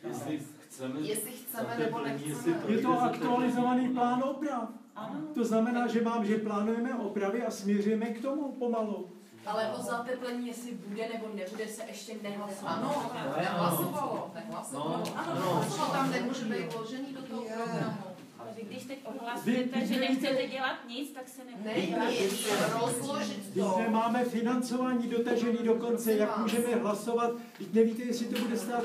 Jestli chceme nebo nechceme. Je to aktualizovaný plán oprav. To znamená, že plánujeme opravy a směřujeme k tomu pomalu. Ale o zateplení, jestli bude nebo nebude, se ještě nehlasovalo. Ano, nehlasovalo. Ano, tam nemůže být vložený do toho programu. Ale vy když teď ohlasujete, že nechcete dělat nic, tak se nebude. Rozložit to. Když nemáme financování dotažený do konce, jak můžeme hlasovat? Teď nevíte, jestli to bude stát,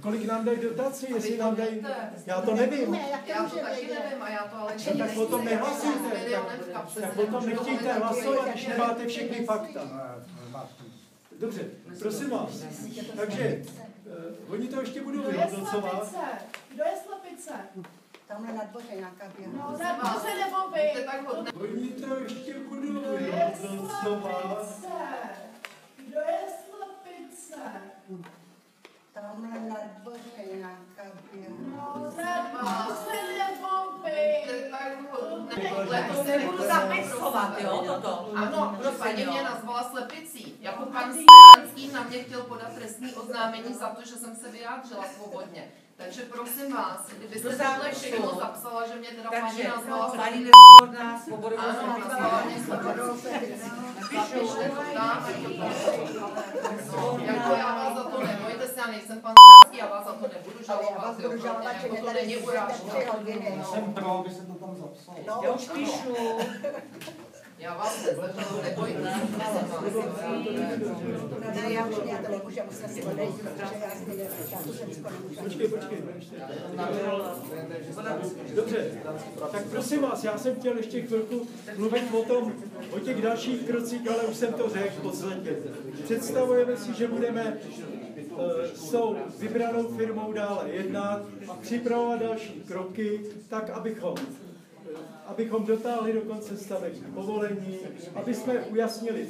kolik nám dají dotaci, jestli nám dají... Já to nevím. Já to taky nevím a já to ale nechci. Tak potom nehlasujte. Tak potom nechtějte hlasovat, když nemáte všechny fakta. Dobře, prosím vás. Takže, oni to ještě budou vyhodnocovat. Kdo je Slepice? Tamhle na dvoře nějaká běhá. No, na dvoře nebo vy? Oni to ještě budou vyhodnocovat. Kdo je Slepice? Tamhle na dvoře nějaká běhá. No, na dvoře nebo vy? Nebudu zapisovat, jo, toto. Ano, paní mě nazvala slepicí. Jako pan Stánský na mě chtěl podat trestní oznámení za to, že jsem se vyjádřila svobodně. Takže prosím vás, kdybyste tohle všechno zapsala, že mě teda paní nazvala paní nesvobodná, svobodou. Ano, nazvala mě svobodou. Napište to tam. Jako já vás za to nebojte se, já nejsem pan Stánský, já vás za to nebudu žalovat. Jako to není urážka. Jsem pro, aby se to tam zapsalo. Já už píšu. Já vás nezažaluji, nebojte se. Ne, já to nemůžu, já musím si odejít, protože já to všechno nemůžu. Počkej. Dobře, tak prosím vás, já jsem chtěl ještě chvilku mluvit o těch dalších krocích, ale už jsem to řekl v podstatě. Představujeme si, že budeme s tou vybranou firmou dále jednat a připravovat další kroky, tak abychom dotáhli do konce stavební povolení, aby jsme ujasnili